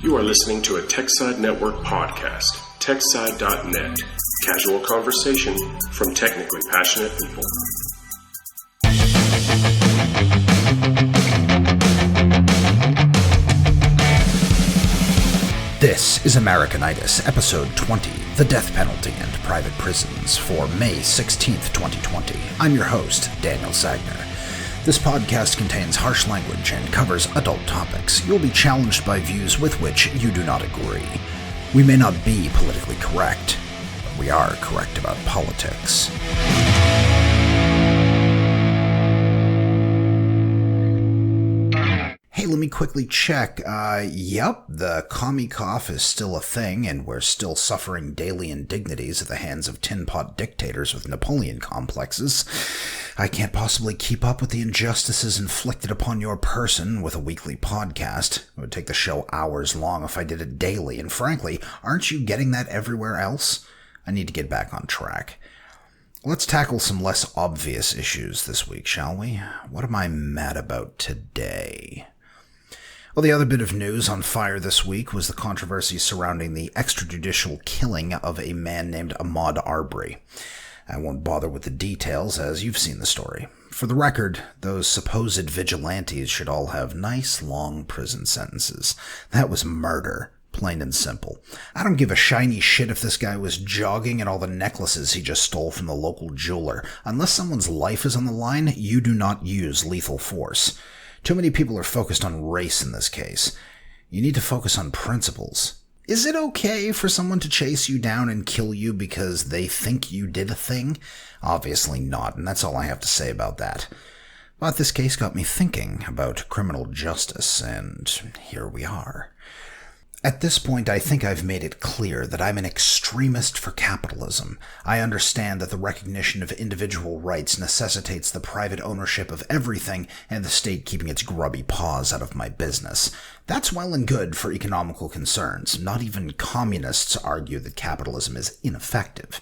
You are listening to a TechSide Network podcast, techside.net, casual conversation from technically passionate people. This is Americanitis, episode 20, The Death Penalty and Private Prisons, for May 16th, 2020. I'm your host, Daniel Sagner. This podcast contains harsh language and covers adult topics. You'll be challenged by views with which you do not agree. We may not be politically correct, but we are correct about politics. Hey, let me quickly check. Yep, the commie cough is still a thing, and we're still suffering daily indignities at the hands of tin pot dictators with Napoleon complexes. I can't possibly keep up with the injustices inflicted upon your person with a weekly podcast. It would take the show hours long if I did it daily, and frankly, aren't you getting that everywhere else? I need to get back on track. Let's tackle some less obvious issues this week, shall we? What am I mad about today? Well, the other bit of news on fire this week was the controversy surrounding the extrajudicial killing of a man named Ahmaud Arbery. I won't bother with the details, as you've seen the story. For the record, those supposed vigilantes should all have nice, long prison sentences. That was murder, plain and simple. I don't give a shiny shit if this guy was jogging and all the necklaces he just stole from the local jeweler. Unless someone's life is on the line, you do not use lethal force. Too many people are focused on race in this case. You need to focus on principles. Is it okay for someone to chase you down and kill you because they think you did a thing? Obviously not, and that's all I have to say about that. But this case got me thinking about criminal justice, and here we are. At this point, I think I've made it clear that I'm an extremist for capitalism. I understand that the recognition of individual rights necessitates the private ownership of everything and the state keeping its grubby paws out of my business. That's well and good for economical concerns. Not even communists argue that capitalism is ineffective.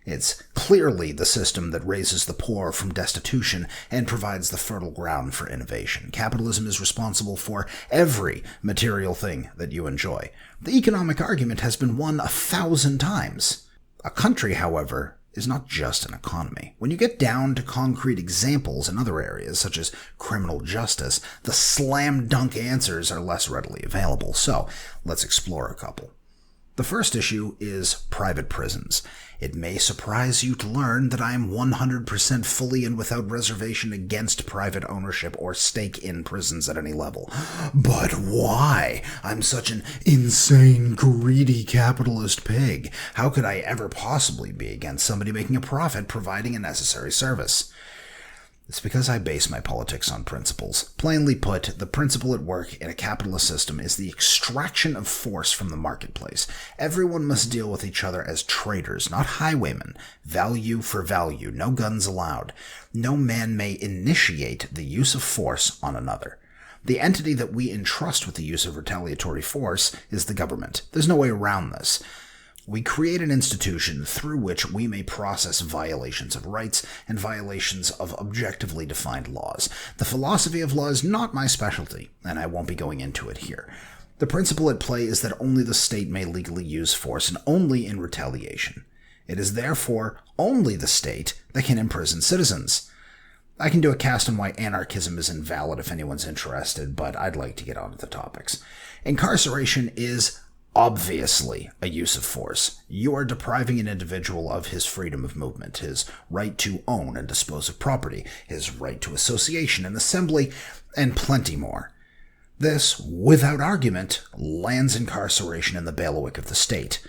It's clearly the system that raises the poor from destitution and provides the fertile ground for innovation. Capitalism is responsible for every material thing that you enjoy. The economic argument has been won 1,000 times. A country, however, is not just an economy. When you get down to concrete examples in other areas, such as criminal justice, the slam-dunk answers are less readily available. So, let's explore a couple. The first issue is private prisons. It may surprise you to learn that I am 100% fully and without reservation against private ownership or stake in prisons at any level. But why? I'm such an insane, greedy capitalist pig. How could I ever possibly be against somebody making a profit providing a necessary service? It's because I base my politics on principles. Plainly put, the principle at work in a capitalist system is the extraction of force from the marketplace. Everyone must deal with each other as traders, not highwaymen. Value for value, no guns allowed. No man may initiate the use of force on another. The entity that we entrust with the use of retaliatory force is the government. There's no way around this. We create an institution through which we may process violations of rights and violations of objectively defined laws. The philosophy of law is not my specialty, and I won't be going into it here. The principle at play is that only the state may legally use force, and only in retaliation. It is therefore only the state that can imprison citizens. I can do a cast on why anarchism is invalid if anyone's interested, but I'd like to get on to the topics. Incarceration is obviously a use of force. You are depriving an individual of his freedom of movement, his right to own and dispose of property, his right to association and assembly, and plenty more. This, without argument, lands incarceration in the bailiwick of the state.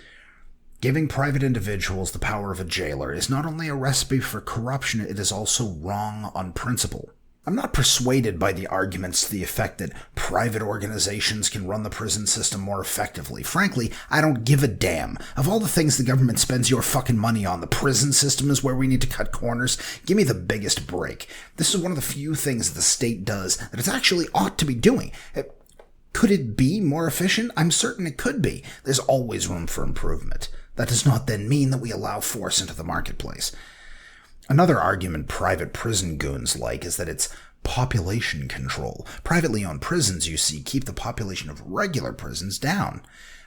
Giving private individuals the power of a jailer is not only a recipe for corruption, it is also wrong on principle. I'm not persuaded by the arguments to the effect that private organizations can run the prison system more effectively. Frankly, I don't give a damn. Of all the things the government spends your fucking money on, the prison system is where we need to cut corners. Give me the biggest break. This is one of the few things the state does that it actually ought to be doing. Could it be more efficient? I'm certain it could be. There's always room for improvement. That does not then mean that we allow force into the marketplace. Another argument private prison goons like is that it's population control. Privately owned prisons, you see, keep the population of regular prisons down.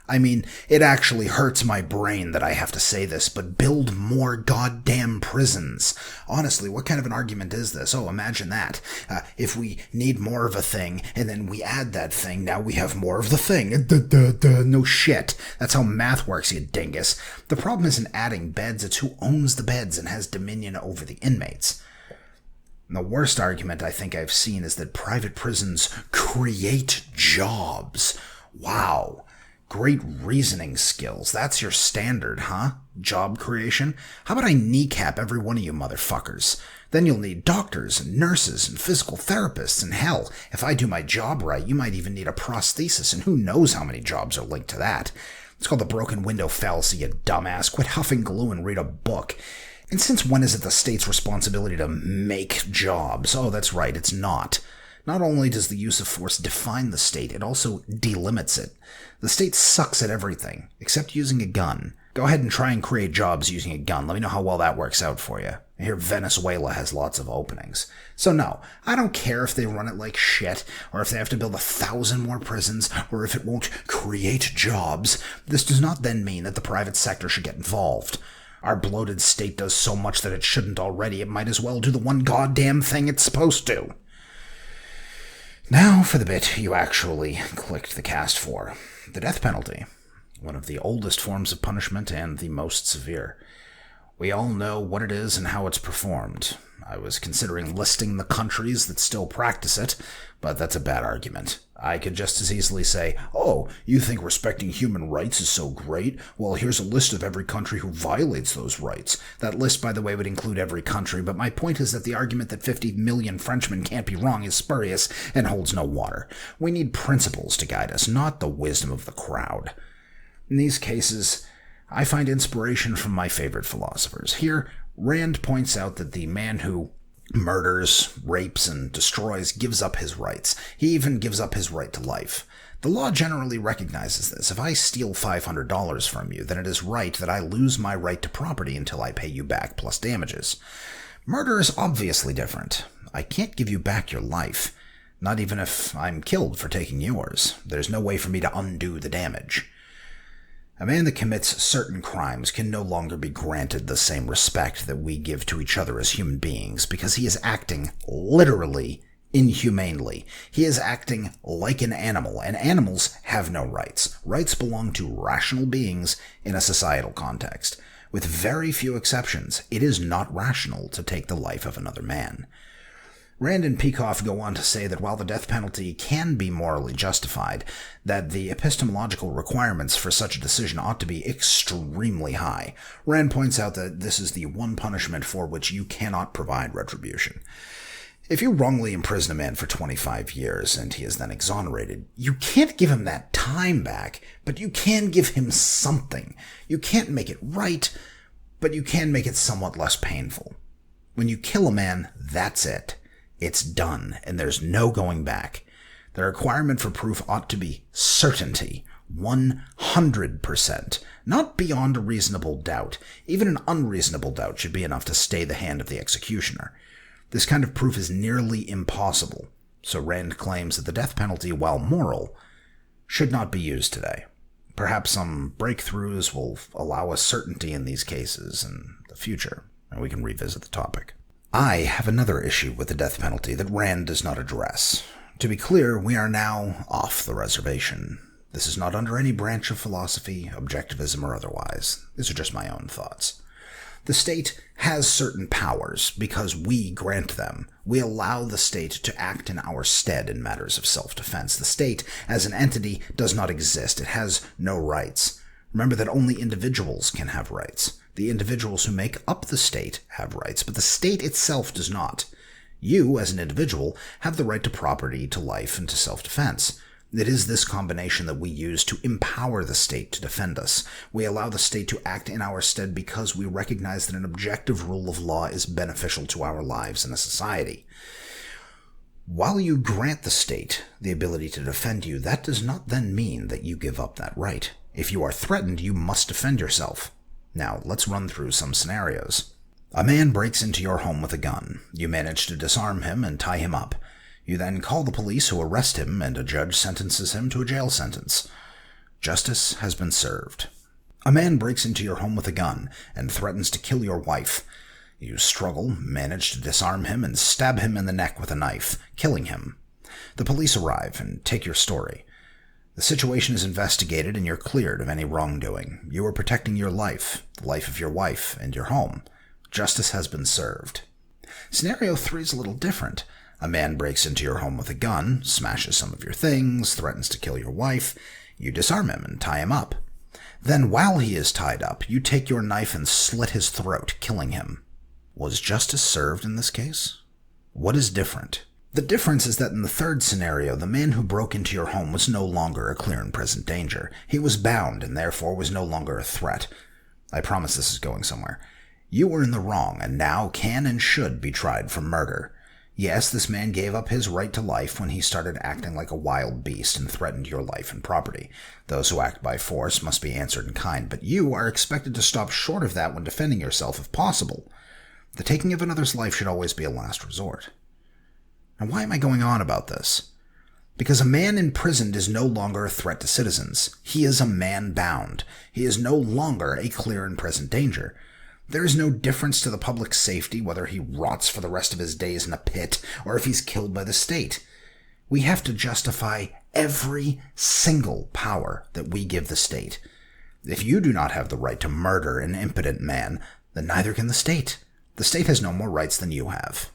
I mean, it actually hurts my brain that I have to say this, but build more goddamn prisons. Honestly, what kind of an argument is this? Oh, imagine that. If we need more of a thing, and then we add that thing, now we have more of the thing. No shit. That's how math works, you dingus. The problem isn't adding beds, it's who owns the beds and has dominion over the inmates. And the worst argument I think I've seen is that private prisons create jobs. Wow. Great reasoning skills. That's your standard, huh? Job creation? How about I kneecap every one of you motherfuckers? Then you'll need doctors and nurses and physical therapists, and hell, if I do my job right, you might even need a prosthesis, and who knows how many jobs are linked to that. It's called the broken window fallacy, you dumbass. Quit huffing glue and read a book. And since when is it the state's responsibility to make jobs? Oh, that's right, it's not. Not only does the use of force define the state, it also delimits it. The state sucks at everything, except using a gun. Go ahead and try and create jobs using a gun. Let me know how well that works out for you. I hear Venezuela has lots of openings. So no, I don't care if they run it like shit, or if they have to build 1,000 more prisons, or if it won't create jobs. This does not then mean that the private sector should get involved. Our bloated state does so much that it shouldn't already. It might as well do the one goddamn thing it's supposed to. Now for the bit you actually clicked the cast for. The death penalty. One of the oldest forms of punishment and the most severe. We all know what it is and how it's performed. I was considering listing the countries that still practice it, but that's a bad argument. I could just as easily say, oh, you think respecting human rights is so great? Well, here's a list of every country who violates those rights. That list, by the way, would include every country, but my point is that the argument that 50 million Frenchmen can't be wrong is spurious and holds no water. We need principles to guide us, not the wisdom of the crowd. In these cases, I find inspiration from my favorite philosophers. Here, Rand points out that the man who murders, rapes, and destroys gives up his rights. He even gives up his right to life. The law generally recognizes this. If I steal $500 from you, then it is right that I lose my right to property until I pay you back plus damages. Murder is obviously different. I can't give you back your life, not even if I'm killed for taking yours. There's no way for me to undo the damage. A man that commits certain crimes can no longer be granted the same respect that we give to each other as human beings because he is acting literally inhumanely. He is acting like an animal, and animals have no rights. Rights belong to rational beings in a societal context. With very few exceptions, it is not rational to take the life of another man. Rand and Peikoff go on to say that while the death penalty can be morally justified, that the epistemological requirements for such a decision ought to be extremely high. Rand points out that this is the one punishment for which you cannot provide retribution. If you wrongly imprison a man for 25 years and he is then exonerated, you can't give him that time back, but you can give him something. You can't make it right, but you can make it somewhat less painful. When you kill a man, that's it. It's done, and there's no going back. The requirement for proof ought to be certainty, 100%, not beyond a reasonable doubt. Even an unreasonable doubt should be enough to stay the hand of the executioner. This kind of proof is nearly impossible, so Rand claims that the death penalty, while moral, should not be used today. Perhaps some breakthroughs will allow us certainty in these cases in the future, and we can revisit the topic. I have another issue with the death penalty that Rand does not address. To be clear, we are now off the reservation. This is not under any branch of philosophy, objectivism, or otherwise. These are just my own thoughts. The state has certain powers because we grant them. We allow the state to act in our stead in matters of self-defense. The state, as an entity, does not exist. It has no rights. Remember that only individuals can have rights. The individuals who make up the state have rights, but the state itself does not. You, as an individual, have the right to property, to life, and to self-defense. It is this combination that we use to empower the state to defend us. We allow the state to act in our stead because we recognize that an objective rule of law is beneficial to our lives in a society. While you grant the state the ability to defend you, that does not then mean that you give up that right. If you are threatened, you must defend yourself. Now, let's run through some scenarios. A man breaks into your home with a gun. You manage to disarm him and tie him up. You then call the police, who arrest him, and a judge sentences him to a jail sentence. Justice has been served. A man breaks into your home with a gun and threatens to kill your wife. You struggle, manage to disarm him, and stab him in the neck with a knife, killing him. The police arrive and take your story. The situation is investigated and you're cleared of any wrongdoing. You are protecting your life, the life of your wife, and your home. Justice has been served. Scenario 3 is a little different. A man breaks into your home with a gun, smashes some of your things, threatens to kill your wife. You disarm him and tie him up. Then, while he is tied up, you take your knife and slit his throat, killing him. Was justice served in this case? What is different? The difference is that in the third scenario, the man who broke into your home was no longer a clear and present danger. He was bound and therefore was no longer a threat. I promise this is going somewhere. You were in the wrong and now can and should be tried for murder. Yes, this man gave up his right to life when he started acting like a wild beast and threatened your life and property. Those who act by force must be answered in kind, but you are expected to stop short of that when defending yourself if possible. The taking of another's life should always be a last resort. Now, why am I going on about this? Because a man imprisoned is no longer a threat to citizens. He is a man bound. He is no longer a clear and present danger. There is no difference to the public's safety whether he rots for the rest of his days in a pit or if he's killed by the state. We have to justify every single power that we give the state. If you do not have the right to murder an impotent man, then neither can the state. The state has no more rights than you have.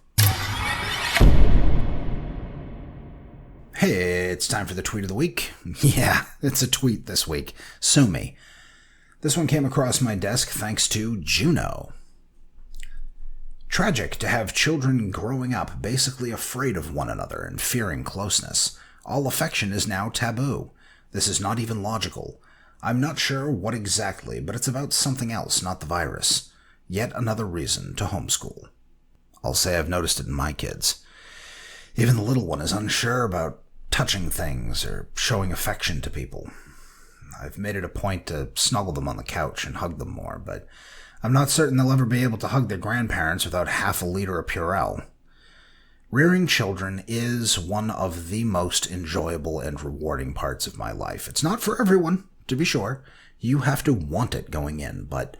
Hey, it's time for the tweet of the week. Yeah, it's a tweet this week. Sue me. This one came across my desk thanks to Juno. Tragic to have children growing up basically afraid of one another and fearing closeness. All affection is now taboo. This is not even logical. I'm not sure what exactly, but it's about something else, not the virus. Yet another reason to homeschool. I'll say I've noticed it in my kids. Even the little one is unsure about touching things or showing affection to people. I've made it a point to snuggle them on the couch and hug them more, but I'm not certain they'll ever be able to hug their grandparents without half a liter of Purell. Rearing children is one of the most enjoyable and rewarding parts of my life. It's not for everyone, to be sure. You have to want it going in, but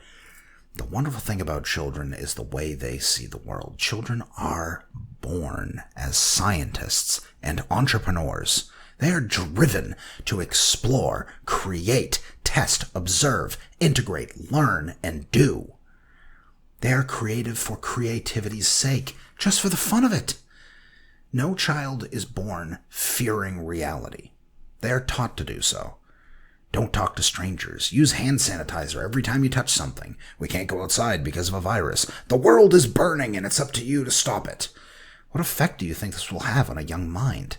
the wonderful thing about children is the way they see the world. Children are born as scientists and entrepreneurs. They are driven to explore, create, test, observe, integrate, learn, and do. They are creative for creativity's sake, just for the fun of it. No child is born fearing reality. They are taught to do so. Don't talk to strangers. Use hand sanitizer every time you touch something. We can't go outside because of a virus. The world is burning and it's up to you to stop it. What effect do you think this will have on a young mind?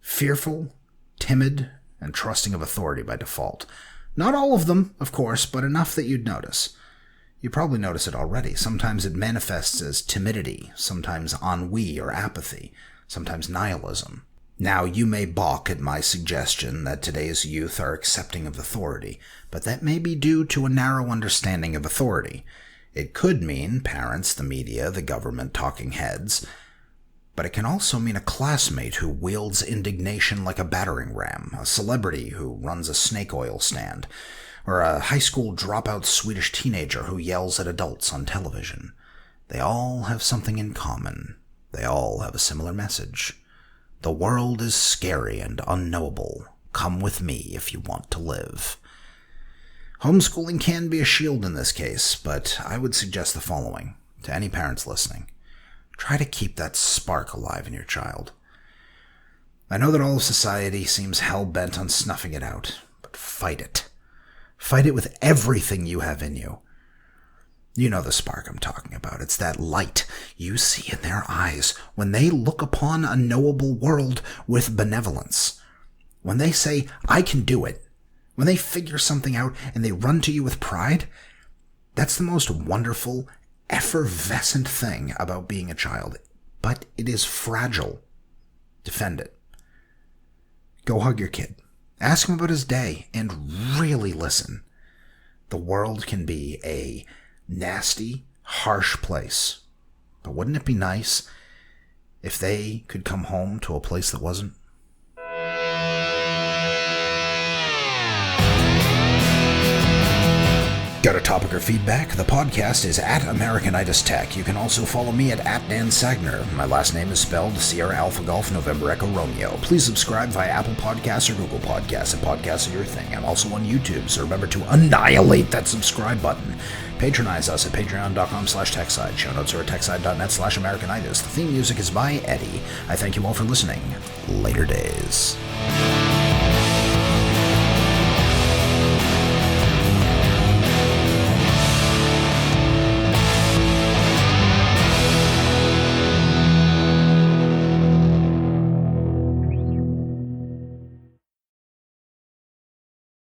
Fearful, timid, and trusting of authority by default. Not all of them, of course, but enough that you'd notice. You probably notice it already. Sometimes it manifests as timidity, sometimes ennui or apathy, sometimes nihilism. Now, you may balk at my suggestion that today's youth are accepting of authority, but that may be due to a narrow understanding of authority. It could mean parents, the media, the government, talking heads, but it can also mean a classmate who wields indignation like a battering ram, a celebrity who runs a snake oil stand, or a high school dropout Swedish teenager who yells at adults on television. They all have something in common. They all have a similar message. The world is scary and unknowable. Come with me if you want to live. Homeschooling can be a shield in this case, but I would suggest the following to any parents listening. Try to keep that spark alive in your child. I know that all of society seems hell-bent on snuffing it out, but fight it. Fight it with everything you have in you. You know the spark I'm talking about. It's that light you see in their eyes when they look upon a knowable world with benevolence. When they say, I can do it. When they figure something out and they run to you with pride. That's the most wonderful, effervescent thing about being a child. But it is fragile. Defend it. Go hug your kid. Ask him about his day and really listen. The world can be a nasty, harsh place. But wouldn't it be nice if they could come home to a place that wasn't? Got a topic or feedback? The podcast is at Americanitis Tech. You can also follow me at Dan Sagner. My last name is spelled Sierra Alpha Golf November Echo Romeo. Please subscribe via Apple Podcasts or Google Podcasts if podcasts are your thing. I'm also on YouTube, so remember to annihilate that subscribe button. Patronize us at patreon.com/techside. Show notes are at techside.net/Americanitis. The theme music is by Eddie. I thank you all for listening. Later days.